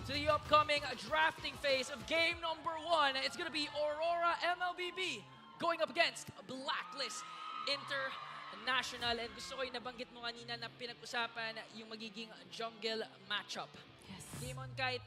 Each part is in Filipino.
to the upcoming drafting phase of game number 1. It's gonna be Aurora MLBB going up against Blacklist International. And gusto ko yung nabanggit mo kanina na pinag-usapan yung magiging jungle matchup. Yes. Demon Kite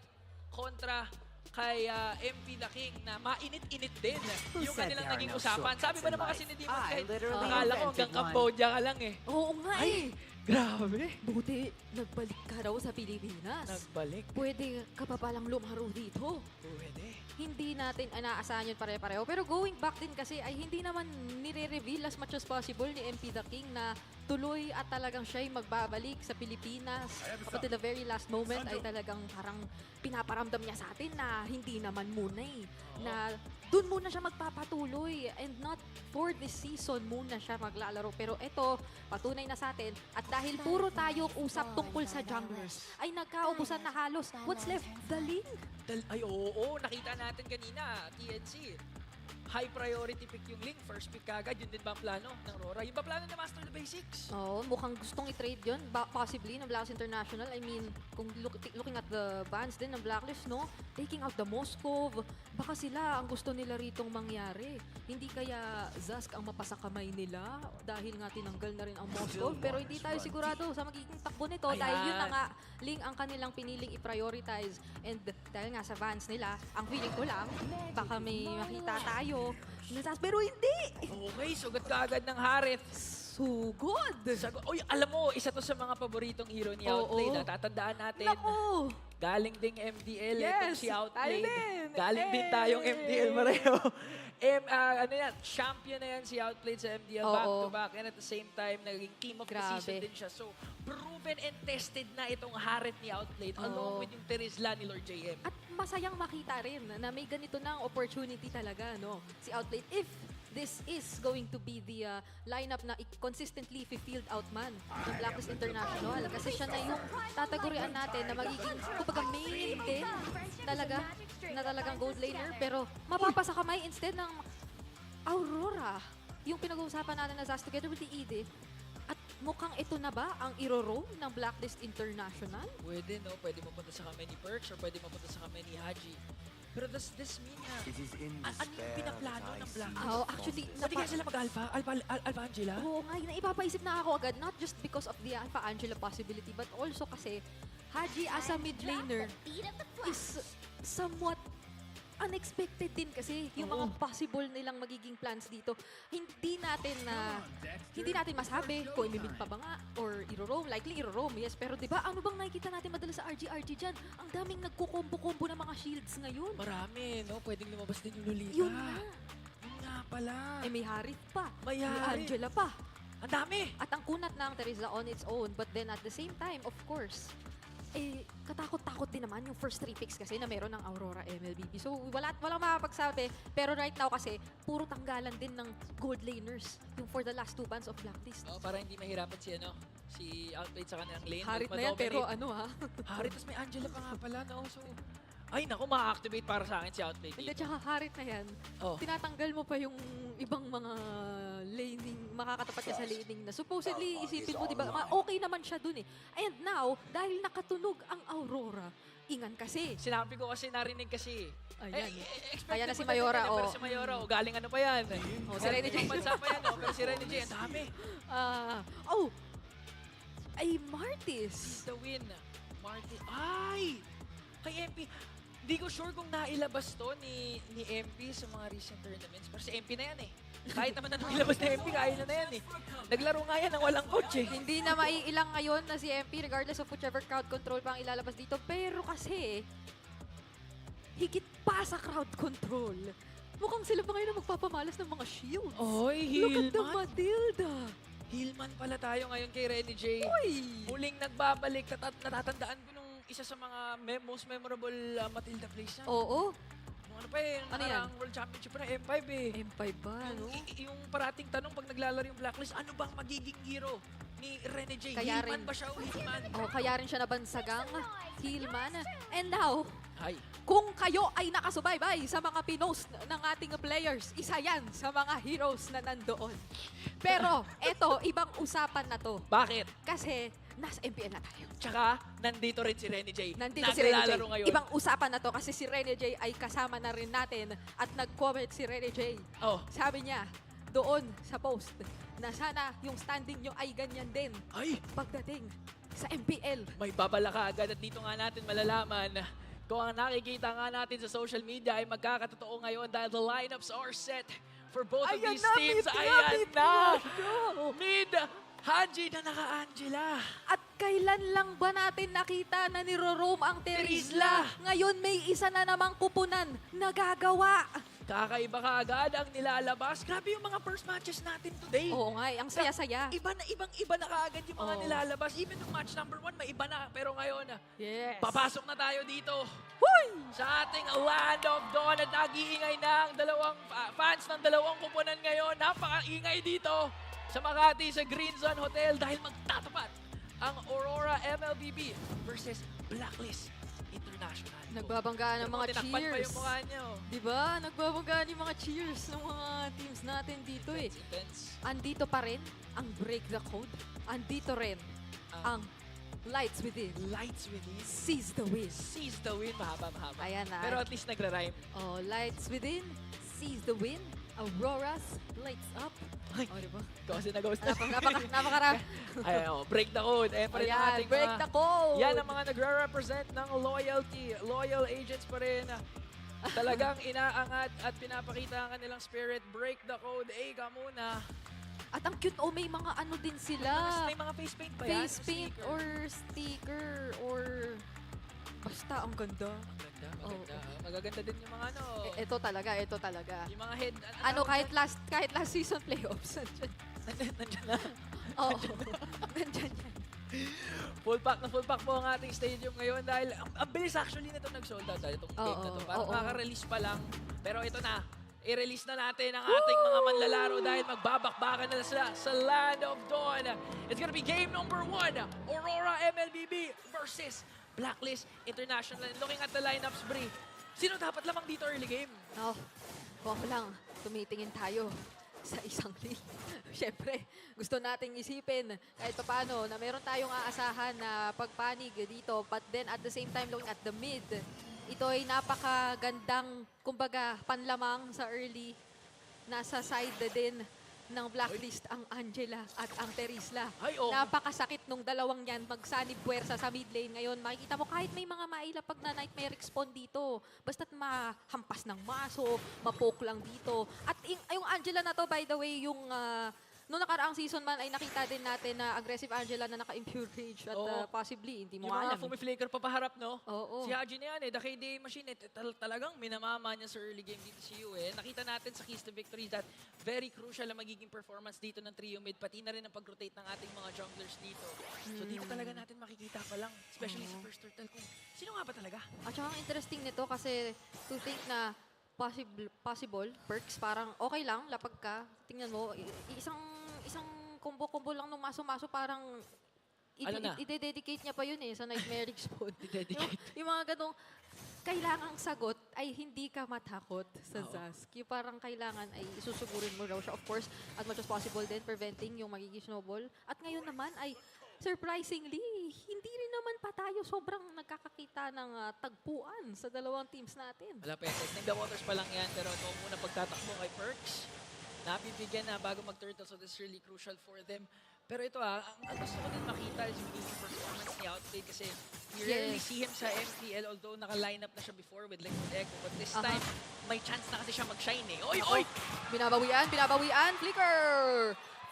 kontra kay MP The King na mainit-init din yung said kanilang there are naging no usapan. Sabi ba shortcuts in naman kasi ni life? Demon I Kite, literally akala ko hanggang invented one. Cambodia ka lang eh. Oo nga eh. Grabe. Buti nagbalik ka raw sa Pilipinas. Nagbalik. Pwede ka pa palang lumaro dito. Pwede. Hindi natin inaasahan yun pare-pareho. Pero going back din kasi ay hindi naman nire-reveal as much as possible ni MP The King na tuloy at talagang siya'y magbabalik sa Pilipinas. Up until the very last moment ay talagang parang pinaparamdam niya sa atin na hindi naman muna eh. Na dun muna siya magpapatuloy and not for this season muna siya maglalaro. Pero eto, patunay na sa atin at dahil puro tayo usap tungkol sa junglers, ay nagkaubusan na halos. What's left? The Ling. Ay, oo. Nakita natin kanina, TNC. High priority pick yung Link. First pick kagad. Yun din ba ang plano ng Rora? Yun ba plano na Master the Basics? Oo, mukhang gustong i-trade yun. Possibly ng Blacklist International. I mean, kung looking at the bans din ng Blacklist, no? Taking out the Moskov. Baka sila ang gusto nila ritong mangyari. Hindi kaya Zask ang mapasakamay nila dahil nga tinanggal na rin ang Moskov. Pero hindi tayo sigurado sa magiging takbo nito. Ayan. Dahil yun na nga, Ling ang kanilang piniling i-prioritize. And dahil nga sa bans nila, ang feeling ko lang, baka may makita tayo. Pero hindi! Okay, sugat kagad ng Harith. Sugod! Uy, alam mo, isa to sa mga paboritong hero ni Oo. Outplayed. Tatandaan natin. Naku! Galing ding MDL. Yes, Itong si Outplayed. tayo din. Galing din tayong MDL pareho. Ano yan, champion na yan si Outplayed sa MDL Oo. back-to-back. And at the same time, naging team of the Grabe. season din siya. So, proven and tested na itong Harith ni Outplayed Oo. along with yung Terizla ni Lord JM. At masayang makita rin na may ganito ng opportunity talaga, no? Si Outplayed. If this is going to be the lineup na consistently field out man ng Blacklist International. Kasi siya na yung tatagurian natin na magiging, kumbaga main din talaga, na talagang gold laner. Pero mapapasa kamay instead ng Aurora. Yung pinag-uusapan natin na Zaz together with the Ede. At mukhang ito na ba ang iro-roam ng Blacklist International? Pwede, no? Pwede mapunta sa kami ni Perks or pwede mapunta sa kami ni Haji. Pero does this mean na It is in ano yung despair pinaplano that I ng see Blacklist? Oh, actually, Pwede kaya sila mag-alpha? Alpha Angela? Oo nga, ipapaisip na ako agad, not just because of the Alpha Angela possibility, but also kasi Haji as a mid laner is somewhat unexpected din kasi yung mga possible nilang magiging plans dito. Hindi natin masabi kung imimit pa ba nga or iro-roam. Likely iro-roam, yes. Pero di ba ano bang nakikita natin madalas sa RG dyan? Ang daming nagkukombo-kombo ng mga shields ngayon. Marami, no? Pwedeng lumabas din yung Lolita. Yun nga. Yun nga pala. Eh may Harith pa. May May Harith. Angela pa. Ang dami! At ang kunat ng Teresa on its own, but then at the same time, of course, katakot-takot din naman yung first 3 picks kasi na meron ng Aurora MLBB. So, walang makapagsabi. Pero right now kasi, puro tanggalan din ng gold laners yung for the last 2 bans of Blacklist. Oh, para hindi mahirapan si Outplayed sa kanilang lane. Harit na yan, pero ano ha? Harit, tapos may Angela pa nga pala, no? So, ay, naku, ma-activate para sa akin si Outplayed Hindi, dito. tsaka Harit na yan. Oh. Tinatanggal mo pa yung ibang mga laning, makakatapat ka sa laning na supposedly, isipin mo, di ba, okay naman siya dun eh. And now, dahil nakatunog ang Aurora, ingan kasi. Sinabi ko kasi, narinig kasi. Ayan. Expected Ayan na si ko Mayora, din, Pero oh. si Mayora, oh, galing ano pa yan? Oh, si Rene J. Ibang bansa pa yan, oh. Pero si Rene J, ang dami. Ay, Martis. The win. Martin. Ay! Kay MP. Di ko sure kung nailabas to ni MP sa mga recent tournaments. Pero si MP na yan eh. Kahit naman na nailabas na MP, kaya na yan eh. Naglaro nga yan ng walang coach eh. Hindi na maiilang ngayon na si MP regardless of whichever crowd control pa ang ilalabas dito. Pero kasi, higit pa sa crowd control. Mukhang sila pa ngayon na magpapamalas ng mga shields. Oy, Look at the Hillman. Matilda. Hillman pala tayo ngayon kay Rene J. Uy! Muling nagbabalik. Natatandaan ko nung isa sa mga most memorable Matilda plays na. Oo. Nung ano pa eh, Ano yan? parang World Championship na M5 eh. M5 ba, no? Yung parating tanong pag naglalaro yung Blacklist, ano bang magiging hero ni Rene J? Kaya Hillman rin- ba siya o Hillman? Oh, kaya rin siya nabansagang Hillman. And now, Hi. kung kayo ay nakasubaybay sa mga pinost ng ating players, isa yan sa mga heroes na nandoon. Pero, eto, ibang usapan na to. Bakit? Kasi, nasa MPL na tayo. Tsaka, nandito rin si Rene J. Nandito si Rene J. Naglalaro ngayon. Ibang usapan na to kasi si Rene J ay kasama na rin natin at nag-comment si Rene J. Oh, Sabi niya doon sa post na sana yung standing nyo ay ganyan din ay, pagdating sa MPL. may babala ka agad at dito nga natin malalaman kung ang nakikita nga natin sa social media ay magkakatotoo ngayon dahil the lineups are set for both of these teams. Ayan na! Mid, Hanji na naka-Angela. At kailan lang ba natin nakita na niro-roam ang Terizla? Ngayon may isa na namang kupunan nagagawa. Kakaiba ka agad ang nilalabas. Grabe yung mga first matches natin today. Oo nga, ang saya-saya. Iba na, ibang-iba na kaagad yung mga Oo. nilalabas. Even yung match number 1, may iba na. Pero ngayon, Yes. papasok na tayo dito Huy! sa ating Land of Dawn at nag-iingay na ang dalawang fans ng dalawang kupunan ngayon. Napaka-ingay dito sa Makati sa Green Zone Hotel dahil magtatapat ang Aurora MLBB versus Blacklist International. Nagbabanggaan ng mga Tinakpan pa cheers. yung mukha niyo. Diba? Nagbabanggaan yung mga cheers ng mga teams natin dito eh. Intense. Andito pa rin ang Break the Code. Andito rin ang Lights Within. Lights within. Seize the Win. Seize the win. Mahaba. Ayan na. Pero at least nagra-rhyme. Oh, Lights Within, Seize the Win, Aurora's Lights Up. Ay. Oh, diba? Ghost na ghost na. Napakarami. Ay, break the code. Eh, pa rin ang Ayan, ating Break mga- the Code. Yan ang mga nagre-represent ng loyalty. Loyal agents pa rin. Talagang inaangat at pinapakita ang kanilang spirit. Break the code. Ka muna. At ang cute, oh, may mga ano din sila. May mga face paint pa yan. Face paint Sticker. or sticker or... Basta, ang ganda. Ang ganda, maganda. Magaganda din yung mga ano. Ito talaga. Yung mga head. Ano, tawag kahit last season playoffs, nandiyan. dyan? Nandiyan na. Oo, nandiyan yan. Full pack po ang ating stadium ngayon dahil ang bilis actually nito nag-sold out dahil itong game na to. Parang oo. kaka-release pa lang. Pero ito na, i-release na natin ang ating mga manlalaro dahil magbabakbakan na sila sa Land of Dawn. It's gonna be game number 1, Aurora MLBB versus Blacklist International. And looking at the lineups, Bri, sino dapat lamang dito early game? No, kung ako lang, tumitingin tayo sa isang league. Siyempre, gusto nating isipin kahit paano na meron tayong aasahan na pagpanig dito. But then at the same time, looking at the mid, ito ay napakagandang, kumbaga, panlamang sa early. Nasa side din ng Blacklist ang Angela at ang Terizla. Ay, oh. Napakasakit nung dalawang yan magsanib puwersa sa mid lane ngayon. Makikita mo kahit may mga mailapag na nightmare spawn dito. Basta't mahampas ng maso, mapoke lang dito. At yung Angela na to, by the way, yung noong nakaraang season man ay nakita din natin na aggressive Angela na naka-impure rage at Oo. possibly, hindi mo Yung alam. mga fumiflaker pa paharap, no? Oo. Si Haji na yan the KDA machine, talagang minamama niya sa early game dito si Yu. Nakita natin sa Keys to Victory that very crucial ang magiging performance dito ng trio mid, pati na rin ang pag-rotate ng ating mga junglers dito. So dito talaga natin makikita pa lang, especially sa first turtle, kung sino nga ba talaga? At saka ang interesting nito kasi to think na possible perks, parang okay lang, lapag ka. Tingnan mo, isang combo lang nung maso-maso, parang Ano na? i-dedicate niya pa yun sa Nightmare Spawn. I-dedicate. yung mga ganong, kailangang sagot ay hindi ka matakot sa Oo. Zask. Yung parang kailangan ay susugurin mo raw siya. Of course, as much as possible din, preventing yung magiging snowball. At ngayon naman ay, surprisingly, hindi rin naman pa tayo sobrang nagkakakita ng tagpuan sa dalawang teams natin. Wala pa yan. Testing the waters pa lang yan, pero ito muna pagtatakbo kay Perks. Nabibigyan na bago mag-turtle, so this is really crucial for them. Pero ito ang gusto ko din makita is yung performance ni Outplay kasi we rarely Yes. see him sa MPL, although naka-line up na siya before with Liquid Echo. But this time, may chance na kasi siya mag-shine Oy! Binabawian,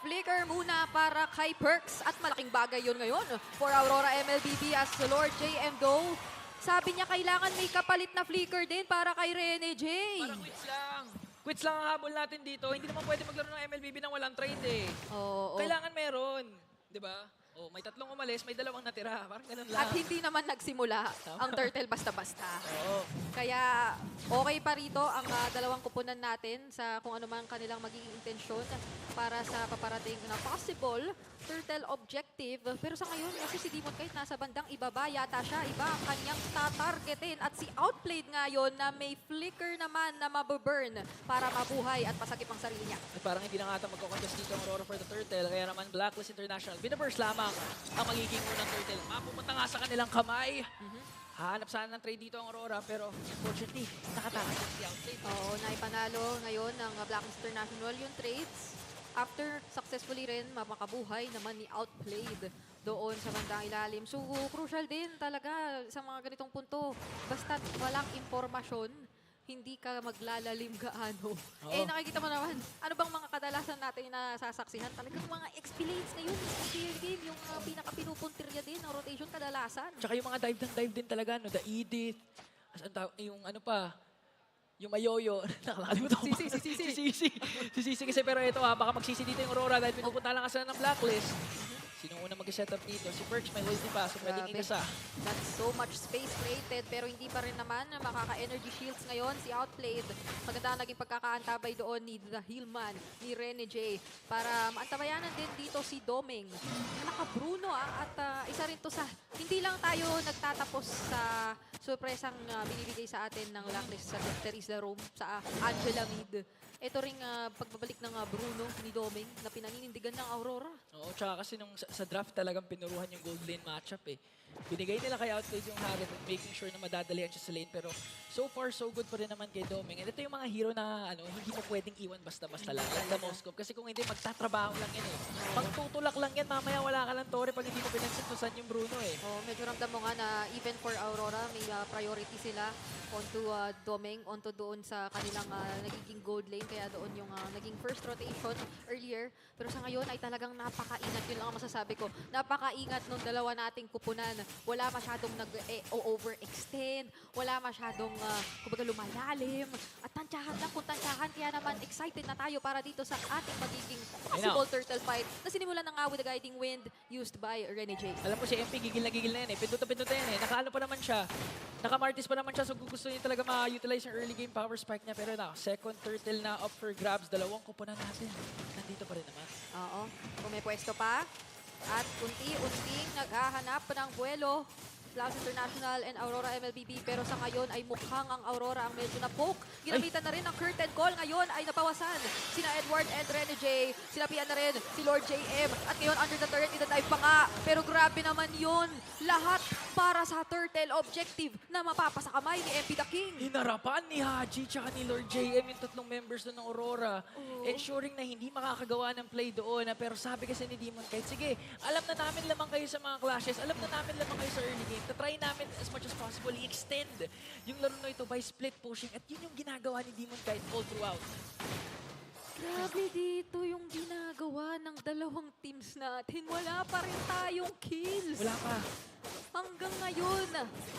Flicker muna para kay Perks at malaking bagay yun ngayon for Aurora MLBB as Lord JM Doe. Sabi niya kailangan may kapalit na flicker din para kay Rene J. Para quits lang. Quits lang ang habol natin dito. Hindi naman pwede maglaro ng MLBB nang walang trade Oo. Kailangan meron. Di ba? May 3 umalis, may 2 natira. Parang ganun lang. At hindi naman nagsimula ang turtle basta-basta. Oo. Kaya okay pa rito ang dalawang kupunan natin sa kung ano man kanilang magiging intensyon para sa paparating na possible turtle objective. Pero sa ngayon, kasi si Demon Kite nasa bandang ibaba yata siya. Iba ang kanyang tatargetin. At si Outplayed ngayon na may flicker naman na mababurn para mabuhay at pasakip ang sarili niya. At parang hindi na nga ata magkakondest dito ang Aurora for the Turtle. Kaya naman Blacklist International, binaburst lamang ang magiging unang Turtle. Mapupunta nga sa kanilang kamay. Hahanap sana ng trade dito ang Aurora, pero unfortunately, nakatakas si Outplayed. Oo, naipanalo ngayon ng Blacklist International yung trades. After successfully rin makabuhay naman ni Outplayed doon sa bandang ilalim. So, crucial din talaga sa mga ganitong punto. Basta walang impormasyon, hindi ka maglalalim gaano. Eh, nakikita mo naman, ano bang mga kadalasan natin na sasaksihan? Talagang mga XP lanes ngayon, XP game, yung pinaka-pinupuntirya din ng rotation kadalasan. Tsaka yung mga dive din talaga, no? The Edith, yung ano pa, yung Mayoyo, nakakalimutan ko. Si Sisi kasi, pero ito baka magsisi dito yung Aurora dahil pinupunta lang kasi ng Blacklist. Sino una mag-setup dito? Si Perch may ulti pa, so pwedeng Grabe. ingasa. That's so much space created, pero hindi pa rin naman makaka-energy shields ngayon si Outplayed. Maganda naging pagkakaantabay doon ni The Healman, ni Rene J. Para maantabayanan din dito si Doming. Naka-Bruno at isa rin to sa, hindi lang tayo nagtatapos sa surpresang binibigay sa atin ng Blacklist sa Teresa Rome, sa Angela Mid. Ito ring pagbabalik ng Bruno ni Doming na pinaninindigan ng Aurora. Oo, tsaka kasi nung sa draft talagang pinuruhan yung gold lane matchup eh. Binigay nila kay Outplayed yung Harit at making sure na madadalihan siya sa lane. Pero so far, so good pa rin naman kay Doming. And ito yung mga hero na hindi mo pwedeng iwan basta-basta lang. Like the Moscow. Kasi kung hindi, magtatrabaho lang yan eh. Pagtutulak lang yan, mamaya wala ka lang tore pag hindi mo pinagsintusan yung Bruno eh. Oh, medyo ramdam mo nga na even for Aurora, may priority sila onto Doming, onto doon sa kanilang nagiging gold lane. Kaya doon yung naging first rotation earlier. Pero sa ngayon ay talagang napakaingat. Yun lang ang masasabi ko. Napakaingat nung dalawa nating kupunan. Wala masyadong nag-overextend. Wala masyadong kumbaga lumalalim. At tansyahan lang kung tansyahan. Kaya naman excited na tayo para dito sa ating magiging possible turtle fight na sinimulan na nga with the guiding wind used by Rene J. Alam mo si MP, gigil na yan eh. Pinduta yan eh. Nakaano pa naman siya. Naka-Martis pa naman siya. So gusto niya talaga ma-utilize yung early game power spike niya. Pero na, second turtle na up for grabs. Dalawang kupunan natin. Nandito pa rin naman. Oo. Kung may pwesto pa. At unti-unting naghahanap ng buwelo. Blacklist International and Aurora MLBB. Pero sa ngayon ay mukhang ang Aurora ang medyo na-poke. Ginamitan na rin ang curtain call. Ngayon ay napawasan. Sina Edward and Rene J. Sinapian na rin si Lord JM. At ngayon under the turret, ida-dive pa nga. Pero grabe naman yun. Lahat para sa turtle objective na mapapasa kamay ni MP The King. Hinarapan ni Haji tsaka ni Lord JM yung tatlong members doon ng Aurora. Ensuring na hindi makakagawa ng play doon. Pero sabi kasi ni Demon Kite, sige, alam na namin lamang kayo sa mga clashes. Alam na namin lamang kayo sa early game. Try namin as much as possible i-extend yung laro na ito by split pushing. At yun yung ginagawa ni Demon Kite all throughout. Grabe dito yung ginagawa ng dalawang teams natin. Wala pa rin tayong kills. Wala pa. Hanggang ngayon,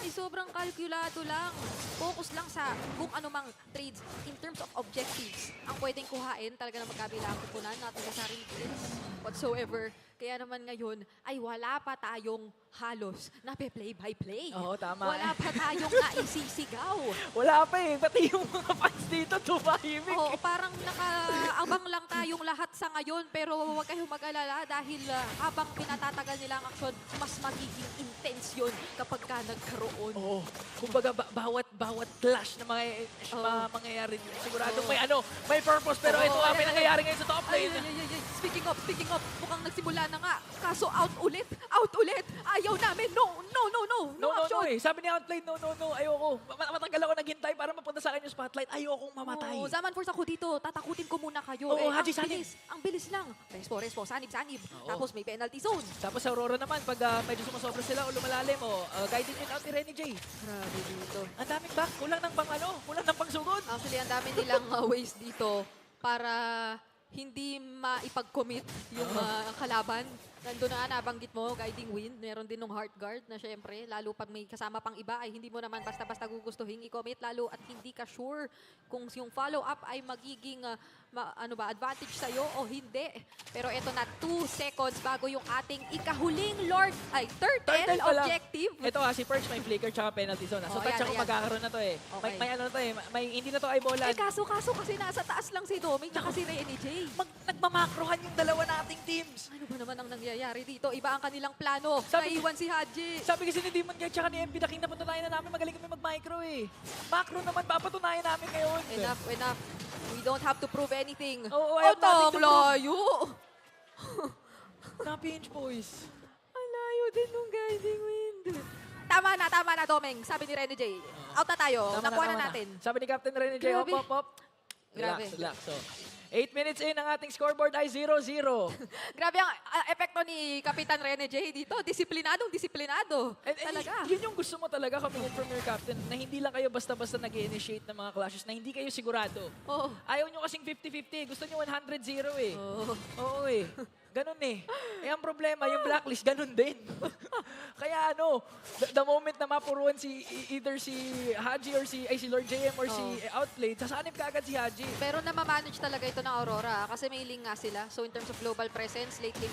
ay sobrang kalkulado lang. Focus lang sa kung ano mang trades in terms of objectives. Ang pwedeng kuhain, talaga na magkabila ang kupunan natin sa sarili kills whatsoever. Kaya naman ngayon ay wala pa tayong halos na play-by-play. Oo, tama. Wala pa tayong naisisigaw. Wala pa eh. Pati yung mga fans dito tumahimik. Oo, parang nakaabang lang tayong lahat sa ngayon. Pero huwag kayong mag-alala dahil habang pinatatagal nila ang aksyon, mas magiging intense yun kapag ka nagkaroon. Oo. Kumbaga, bawat clash na mangyayari yun. Siguradong may purpose. Pero ito nga pinangyayari ngayon sa top lane. Speaking of, mukhang nagsimula na nga. Kaso out ulit. Ayaw namin. No action. eh. Sabi ni Outplayed, no. Ayoko. Matagal ako naghintay para mapunta sa akin yung spotlight. Ayokong mamatay. Oo, Zaman Force ako dito. Tatakutin ko muna kayo. Oo, ang Haji, sanib. bilis lang. Respo, sanib. Oo. Tapos may penalty zone. Tapos sa Aurora naman, pag medyo sumasobra sila o lumalalim, guiding in out ni Rene J. Grabe dito. Ang daming back. Kulang ng pangsugod. Actually, ang dami nilang ways dito para hindi maipag-commit yung kalaban. Nandun na nga, nabanggit mo, guiding wind. Meron din nung heart guard na syempre, lalo pag may kasama pang iba, ay hindi mo naman basta-basta gugustuhin i-commit, lalo at hindi ka sure kung yung follow-up ay magiging advantage sa'yo o hindi. Pero eto na, 2 seconds bago yung ating ikahuling turtle pa lang. objective. Ito si Perch may flicker tsaka penalty zone. So touch ako magkakaroon na to eh. Okay. May ano na to eh. Hindi na to eyeballan. Kaso kasi nasa taas lang si Doming at si Rene J. Nagmamakrohan yung dalawa nating teams. Ano ba naman ang nangyayari mangyayari dito. Iba ang kanilang plano. Naiwan si Haji. Sabi kasi ni Demon Guy tsaka ni MP The King na patunayan na namin magaling kami mag-micro eh. Macro naman papatunayan namin ngayon. Enough. We don't have to prove anything. Oo, I have nothing to prove. layo. Na-pinch boys. Ang layo din nung guiding wind. Tama na, Domeng. Sabi ni Rene J. Out na tayo. Nakuha na natin. Sabi ni Captain Rene J, hop, Grabe. hop, hop. Grabe. Relax. So, 8 minutes in, ang ating scoreboard ay 0-0. Grabe ang epekto ni Kapitan Rene J dito. Disiplinado. And Talaga. yun yung gusto mo talaga coming in from your captain, na hindi lang kayo basta-basta nag-initiate ng mga clashes, na hindi kayo sigurado. Oo. Ayaw nyo kasing 50-50, gusto nyo 100-0 eh. Oo. Oo eh. Ganun eh. Eh ang problema, yung blacklist, ganun din. Kaya ano, the moment na mapuruan either si Haji or si Lord JM or si Outplayed, sasanib ka agad si Haji. Pero namamanage talaga ito ng Aurora kasi may link nga sila. So in terms of global presence, late game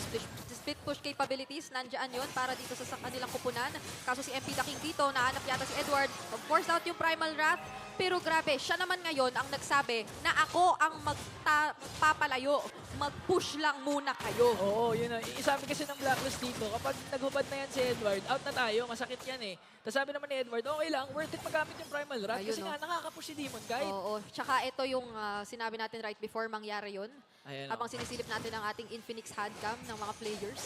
split push capabilities, nandiyan yun para dito sa kanilang kupunan. Kaso si MP The King dito, nahanap yata si Edward. Of course out yung Primal Wrath. Pero grabe, siya naman ngayon ang nagsabi na ako ang magpapalayo. Mag-push lang muna kayo. Oo, yun na. Isabi kasi ng blacklist dito, kapag naghubad na yan si Edward, out na tayo, masakit yan eh. Tapos sabi naman ni Edward, okay lang, worth it magamit yung Primal Wrath Ayun, kasi nga nakaka-push si Demon Guy. Oo. Tsaka ito yung sinabi natin right before mangyari yun. Ayan, Habang sinisilip natin ang ating Infinix handcam ng mga players.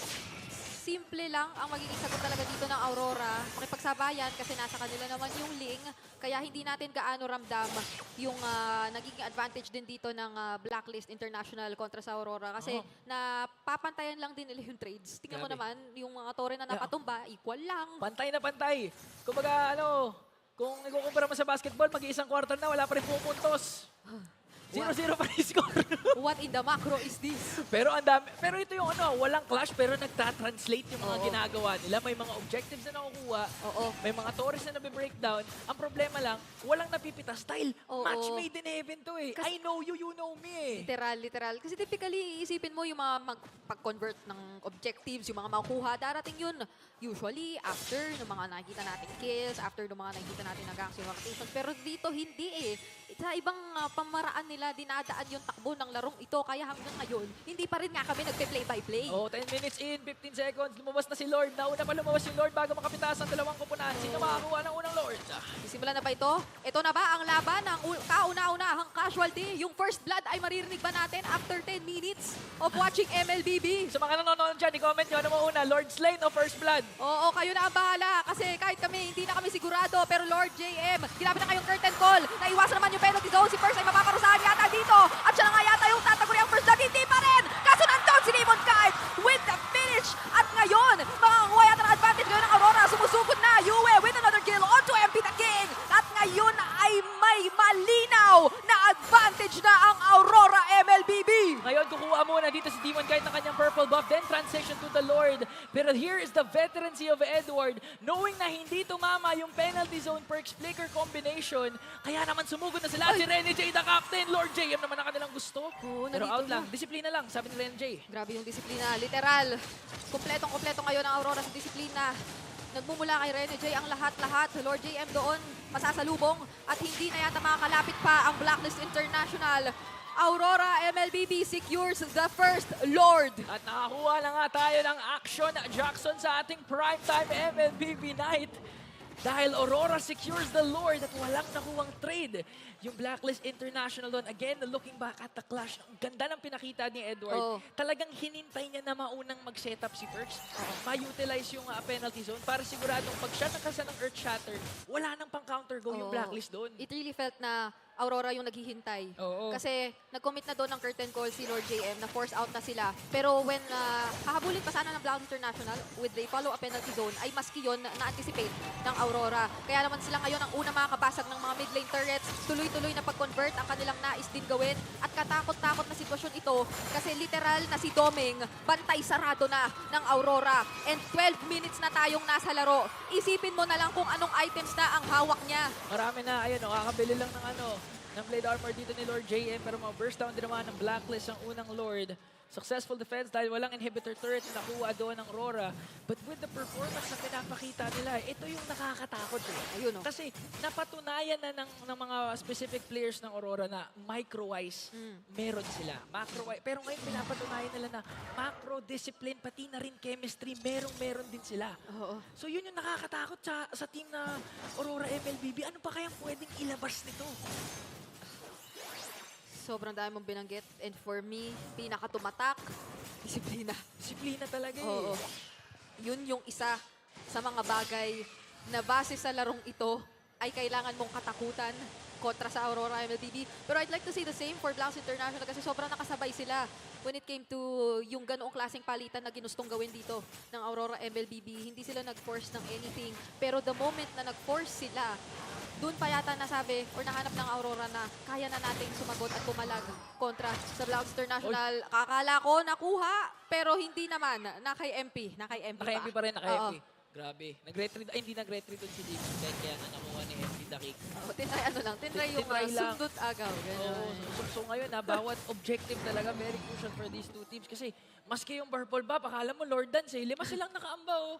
Simple lang ang magiging sagot talaga dito ng Aurora. Makipagsabayan kasi nasa kanila naman yung Ling. Kaya hindi natin gaano ramdam yung nagiging advantage din dito ng Blacklist International kontra sa Aurora. Kasi napapantayan lang din nila yung trades. Tingnan mo Grabe. naman, yung mga tore na napatumba, equal lang. Pantay na pantay. Kumbaga, kung ikukumpara mo sa basketball, mag-iisang quarter na, wala pa rin pupuntos. 0-0 pa rin score. What in the macro is this? Pero ang dami. Pero ito yung walang clash pero nagta-translate yung mga Oo. ginagawa nila. May mga objectives na nakukuha. Oo. May mga torres na nabe-breakdown. Ang problema lang, walang napipitas. Style, Oo. match made in heaven to eh. I know you, you know me eh. Literal. Kasi typically, iisipin mo yung mga pag-convert ng objectives, yung mga makukuha, darating yun usually after ng mga nakikita nating kills, after ng mga nakikita natin na gangs yung rotations. Pero dito, hindi eh. Sa ibang pamaraan nila, dinadaan yung takbo ng larong ito. Kaya hanggang ngayon, hindi pa rin nga kami nagpe-play-by-play. Oh, 10 minutes in, 15 seconds. Lumabas na si Lord. Nauna pa lumabas yung Lord bago makapitas ang dalawang kupunan. Sino makakuha ng unang Lord? Simulan na ba ito? Ito na ba ang laban ng kauna-unahang casualty? Yung first blood ay maririnig ba natin after 10 minutes of watching MLBB? Sa mga nanonood dyan, i-comment nyo ano mo una, Lord Slain o First Blood? Oo, kayo na ang bahala. Kasi kahit kami, hindi na kami sigurado. Pero Lord JM, ginamit na kayong curtain call. Naiwasan naman yung penalty zone. Si First ay mapaparusahan yata dito. At siya na nga yata yung tataguri ang first blood. Hindi pa rin. Kaso nandun si Demon Guy with the finish. At ngayon, makakuha yata ng advantage ngayon ng Aurora. Sumusugod na Yue with another kill onto MP The King. At ngayon ay may malinaw na advantage na ang Aurora MLBB. Ngayon, kukuha muna dito si Demon Guy ng kanyang purple buff, then transition to the Lord. Pero here is the veterancy of Edward. Knowing na hindi tumama yung penalty zone perks flicker combination, kaya naman sumugod na sila. Si Rene J, the captain. Lord JM naman ang kanilang gusto. Oo, Pero nandito out lang. na. Disiplina lang, sabi ni Rene J. Grabe yung disiplina. Literal. Kompletong-kompleto ngayon ang Aurora sa disiplina. Nagmumula kay Rene J ang lahat-lahat. Lord JM doon masasalubong at hindi na yata makakalapit pa ang Blacklist International. Aurora MLBB secures the first Lord. At nakakuha na nga tayo ng action Jackson sa ating primetime MLBB night. Dahil Aurora secures the Lord at walang nakuwang trade. Yung Blacklist International doon, again, looking back at the clash, ang ganda ng pinakita ni Edward. Oo. Talagang hinintay niya na maunang mag-setup si Perks. Ma-utilize yung penalty zone para siguradong pag siya nakasa ng Earth Shatter, wala nang pang-counter go yung Oo. Blacklist doon. It really felt na Aurora yung naghihintay. Oo. Kasi nag-commit na doon ng curtain call si Lord JM na force out na sila. Pero when hahabulin pa sana ng Blacklist International with the follow-up penalty zone, ay maski yun na-anticipate ng Aurora. Kaya naman sila ngayon ang unang makakabasag ng mga mid-lane turrets. Tuloy-tuloy na pag-convert ang kanilang nais din gawin. At katakot-takot na sitwasyon ito kasi literal na si Doming bantay sarado na ng Aurora. And 12 minutes na tayong nasa laro. Isipin mo na lang kung anong items na ang hawak niya. Marami na, ayun, kakabili lang ng ng blade armor dito ni Lord JM, pero mga burst down din naman ng Blacklist ang unang Lord. Successful defense dahil walang inhibitor turret na nakuha doon ng Aurora. But with the performance na pinapakita nila, ito yung nakakatakot. Ayun, oh. Kasi napatunayan na ng mga specific players ng Aurora na micro-wise, meron sila. Macro-wise. Pero ngayon pinapatunayan nila na macro-discipline, pati na rin chemistry, meron din sila. Oo. So yun yung nakakatakot sa team na Aurora MLBB. Ano pa kayang pwedeng ilabas nito? Sobrang dami mong binanggit. And for me, pinakatumatak, disiplina. Disiplina talaga eh. Oo. Yun yung isa sa mga bagay na base sa larong ito ay kailangan mong katakutan kontra sa Aurora MLBB. Pero I'd like to say the same for Blacks International kasi sobrang nakasabay sila when it came to yung ganoong klaseng palitan na ginustong gawin dito ng Aurora MLBB. Hindi sila nag-force ng anything. Pero the moment na nag-force sila, doon pa yata nasabi or nahanap ng Aurora na kaya na nating sumagot at pumalag kontra sa Blacks International. Kakala ko nakuha, pero hindi naman. Na kay MP. Naka-MP pa rin, Oo. naka-MP. Grabe. Nag-retreat, ay hindi nag-retreat doon si Demon Knight kaya na nakuha ni MP the kick. Oo, tinry yung Tinry lang. sundot agaw. Oo, so ngayon bawat objective talaga very crucial for these two teams kasi maski yung Purple Buff, akala mo Lord Dance eh, 5 silang nakaamba oh.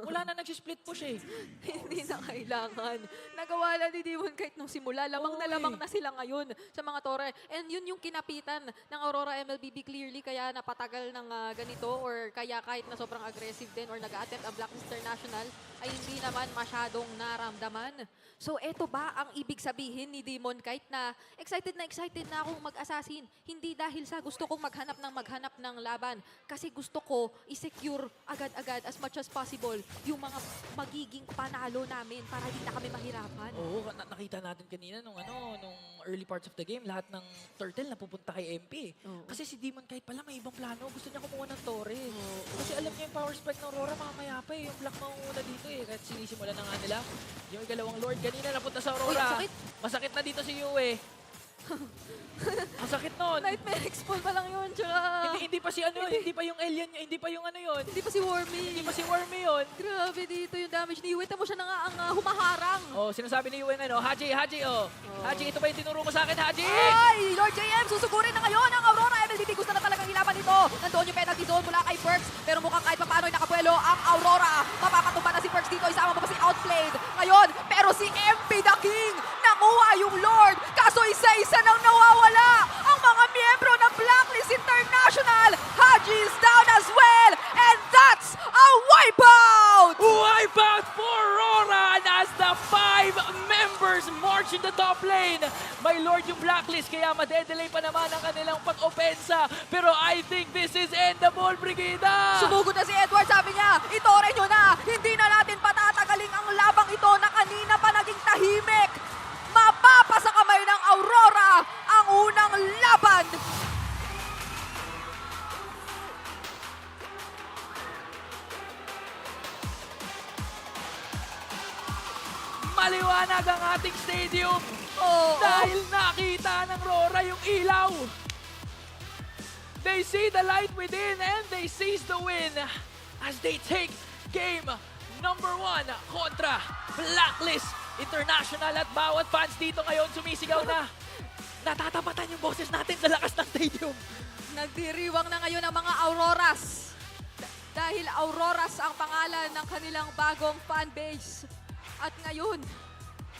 Wala na nag-split push eh. Hindi na kailangan. Nagawa na ni Demon kahit nung simula. Lamang na lamang na sila ngayon sa mga tore. And yun yung kinapitan ng Aurora MLBB clearly kaya napatagal ng ganito or kaya kahit na sobrang aggressive din or nag-attempt ang Blacklist International ay hindi naman masyadong naramdaman. So eto ba ang ibig sabihin ni Demon kahit na excited na akong mag-assassin? Hindi dahil sa gusto kong maghanap ng laban. Kasi gusto ko i-secure agad-agad as much as possible yung mga magiging panalo namin para hindi na kami mahirapan. Oo, nakita natin kanina nung early parts of the game, lahat ng turtle napupunta kay MP. Oo. Kasi si Demon kahit pala may ibang plano, gusto niya kumuha ng torre. Kasi alam niya yung power spike ng Aurora mamaya pa eh. Yung Black mauuna dito eh. Kahit sinisimulan na nga nila. Yung ikalawang Lord kanina napunta sa Aurora. Uy, sakit. Masakit na dito si Yue. Ang sakit nun. Nightmare X-Paul pa lang yun, tsaka... Hindi pa si hindi pa yung alien, hindi pa yung yun. Hindi pa si Wormy. Hindi pa si Wormy yun. Grabe dito yung damage ni Yue. Tamo siya na nga ang humaharang. Oh, sinasabi ni Yue na, Haji, oh. Haji, ito ba yung tinuro mo sa akin, Haji? Ay! Lord JM, susugurin na ngayon ang Aurora MLBB. Gusto na talagang ilaban nito. Nandoon yung penalty zone mula kay Perks. Pero mukhang kahit papaano'y nakapuelo ang Aurora. Mapapatumba na si Perks dito. Isama mo pa si Outplayed. Ngayon, pero si MP the King nakuha yung Lord. Kaso isa-isa nang nawawala ang mga miyembro ng Blacklist International. Haji is down as well. And that's a wipeout! Wipeout for Aurora as the 5 members march in the top lane. My Lord yung Blacklist kaya madedelay pa naman ang kanilang pag-opensa. Pero I think this is endable, Brigida! Sumugod na si Edward, sabi niya, itore nyo na, hindi na natin patatagaling ang labang ito na kanina pa naging tahimik. Mapapasa kamay ng Aurora ang unang laban. Maliwanag ang ating stadium Oo. dahil nakita ng Aurora yung ilaw. They see the light within and they seize the win as they take game number 1 kontra Blacklist International at bawat fans dito ngayon sumisigaw na. Natatapatan yung boses natin sa lakas ng stadium. Nagdiriwang na ngayon ang mga Auroras. Dahil Auroras ang pangalan ng kanilang bagong fanbase. At ngayon,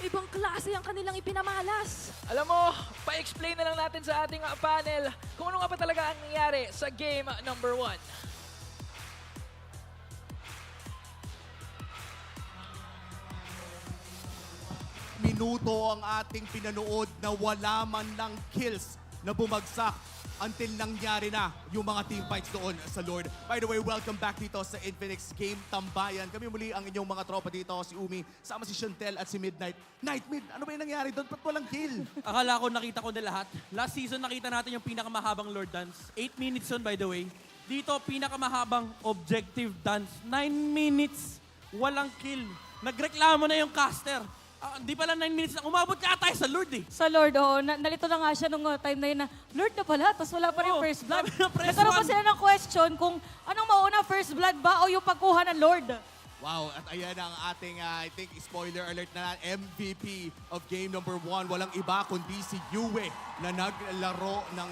ibang klase ang kanilang ipinamalas. Alam mo, pa-explain na lang natin sa ating panel kung ano nga ba talaga ang nangyari sa game number 1. Minuto ang ating pinanood na wala man lang kills na bumagsak until nangyari na yung mga team fights doon sa Lord. By the way, welcome back dito sa Infinix Game Tambayan. Kami muli ang inyong mga tropa dito, si Umi, sama si Chantel at si Midnight. Nightmid, ano ba yung nangyari doon? Ba't walang kill? Akala ko nakita ko na lahat. Last season nakita natin yung pinakamahabang Lord Dance. 8 minutes yun by the way. Dito pinakamahabang objective dance. 9 minutes, walang kill. Nagreklamo na yung caster. Di pala 9 minutes lang. Umabot ka tayo sa Lord eh. Sa Lord, oo. Nalito na nga siya nung time na yun na, Lord na pala, tapos wala pa rin Oo, first blood. sabi na first Nagkaroon pa one. sila ng question kung anong mauna, first blood ba o yung pagkuha ng Lord? Wow, at ayan ang ating, I think, spoiler alert na MVP of game number 1. Walang iba kundi si Yue na naglaro ng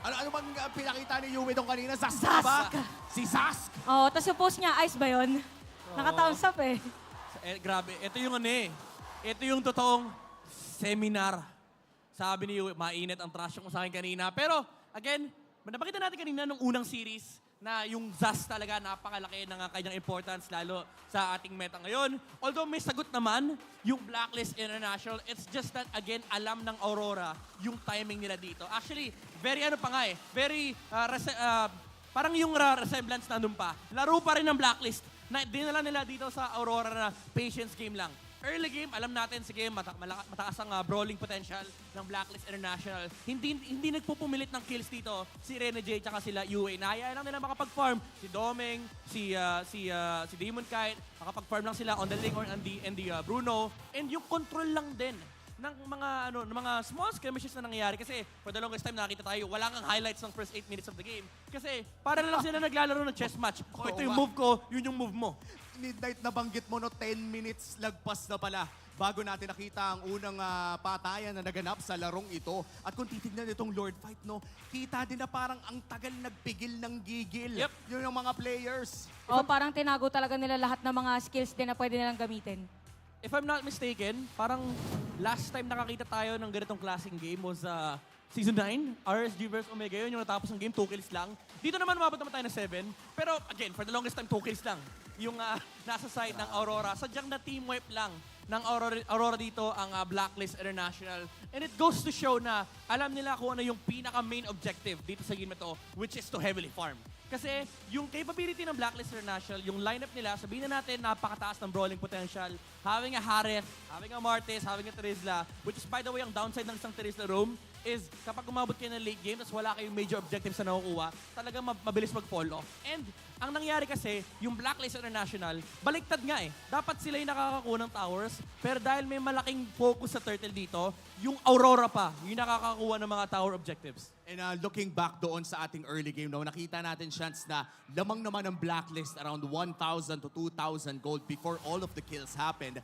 Ano bang pinakita ni Yui doon kanina? Zask ba? Si Zask? Oh, tapos yung post niya, ice ba yun? Naka-thumbs up eh. Grabe, ito yung ano eh. Ito yung totoong seminar. Sabi ni Yui, mainit ang trash ko sa akin kanina. Pero, again, napakita natin kanina nung unang series na yung Zas talaga napakalaki ng kanyang importance lalo sa ating meta ngayon. Although may sagot naman yung Blacklist International, it's just that again, alam ng Aurora yung timing nila dito. Actually, very ano pa nga eh, very parang yung resemblance nandun pa. Laro pa rin ng Blacklist na dinala nila dito sa Aurora na patience game lang. Early game, alam natin, sige, mataas ang brawling potential ng Blacklist International. Hindi nagpupumilit ng kills dito si Rene J tsaka sila UA. Nahayaan lang nila makapag-farm. Si Domeng, si Demon Kite, makapag-farm lang sila on the Ling or on the Bruno. And yung control lang din ng mga small skirmishes na nangyayari. Kasi for the longest time nakita tayo, wala kang highlights ng first 8 minutes of the game. Kasi para na lang sila naglalaro ng chess match. O ito yung move ko, yun yung move mo. Midnight na banggit mo, no, 10 minutes lagpas na pala bago natin nakita ang unang patayan na naganap sa larong ito. At kung titignan itong Lord Fight, no, kita din na parang ang tagal nagpigil ng gigil. Yep. Yun yung mga players. Oh, parang tinago talaga nila lahat ng mga skills din na pwede nilang gamitin. If I'm not mistaken, parang last time nakakita tayo ng ganitong klaseng game was Season 9, RSG vs Omega. Yun yung natapos ng game, 2 kills lang. Dito naman umabot naman tayo ng 7. Pero again, for the longest time, 2 kills lang. Yung nasa side ng Aurora. Sadyang na team wipe lang ng Aurora dito ang Blacklist International. And it goes to show na alam nila kung ano yung pinaka-main objective dito sa game na to, which is to heavily farm. Kasi yung capability ng Blacklist International, yung lineup nila, sabihin na natin, napakataas ng brawling potential. Having a Harith, having a Martes, having a Terizla, which is by the way, ang downside ng isang Terizla roam, is kapag umabot kayo ng late game, tapos wala kayong major objectives na nakukuha, talagang mabilis mag-fall off. And ang nangyari kasi, yung Blacklist International, baliktad nga eh. Dapat sila yung nakakakuha ng towers, pero dahil may malaking focus sa Turtle dito, yung Aurora pa, yung nakakakuha ng mga tower objectives. And looking back doon sa ating early game, no, nakita natin chance na lamang naman ang Blacklist around 1,000 to 2,000 gold before all of the kills happened.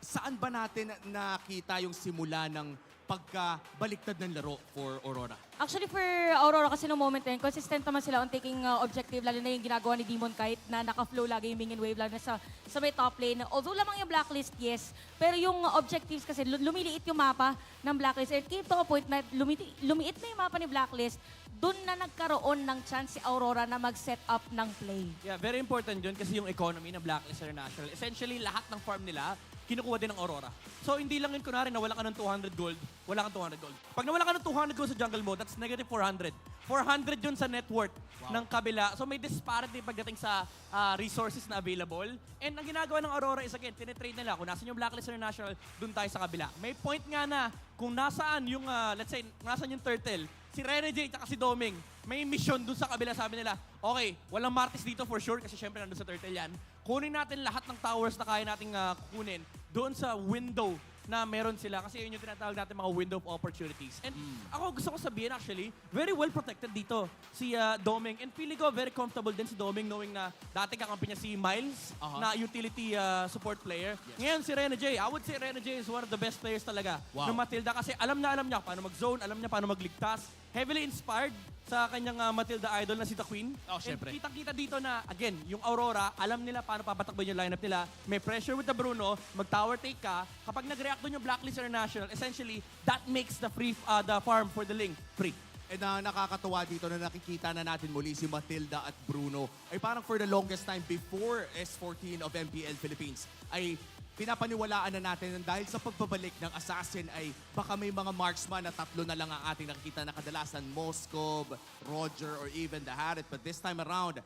Saan ba natin nakita yung simula ng pagkabaliktad ng laro for Aurora? Actually, for Aurora kasi no moment na yun, consistent naman sila on taking objective, lalo na yung ginagawa ni Demon Kite na naka-flow lagi yung minion wave lalo na sa may top lane. Although lamang yung Blacklist, yes, pero yung objectives kasi lumiliit yung mapa ng Blacklist. It came to a point na lumiit na yung mapa ni Blacklist, doon na nagkaroon ng chance si Aurora na mag-set up ng play. Yeah, very important yun kasi yung economy ng Blacklist International. Essentially, lahat ng farm nila, kinukuha din ng Aurora. So, hindi lang yun kunwari na wala ka ng 200 gold, wala kang 200 gold. Pag nawala ka ng 200 gold sa jungle mode, that's negative 400. 400 yun sa net worth ng kabila. So, may disparity pagdating sa resources na available. And ang ginagawa ng Aurora is, again, tinitrade nila. Kung nasan yung Blacklist International, dun tayo sa kabila. May point nga na kung nasaan yung, let's say, nasaan yung Turtle, si Rene J at si Domeng, may mission dun sa kabila. Sabi nila, okay, walang Martis dito for sure kasi syempre nandun sa Turtle yan. Kunin natin lahat ng towers na kaya nating kukunin doon sa window na meron sila kasi yun yung tinatawag natin mga window of opportunities. And ako gusto ko sabihin actually, very well protected dito si Domeng. And feeling ko very comfortable din si Domeng knowing na dati kakampi niya si Miles na utility support player. Ngayon si Rene J, I would say Rene J is one of the best players talaga ng Matilda kasi alam niya paano mag-zone, alam niya paano magligtas. Heavily inspired sa kanyang Matilda idol na si The Queen. And kitang-kita dito na, again, yung Aurora, alam nila paano papatakbo yung lineup nila. May pressure with the Bruno, mag-tower take ka. Kapag nag-react doon yung Blacklist International, essentially, that makes the farm for the Ling free. And nakakatuwa dito na nakikita na natin muli si Matilda at Bruno ay parang for the longest time before S14 of MPL Philippines ay pinapaniwalaan na natin na dahil sa pagbabalik ng Assassin ay baka may mga marksman na 3 na lang ang ating nakikita na kadalasan, Moskov, Roger, or even the Harith. But this time around,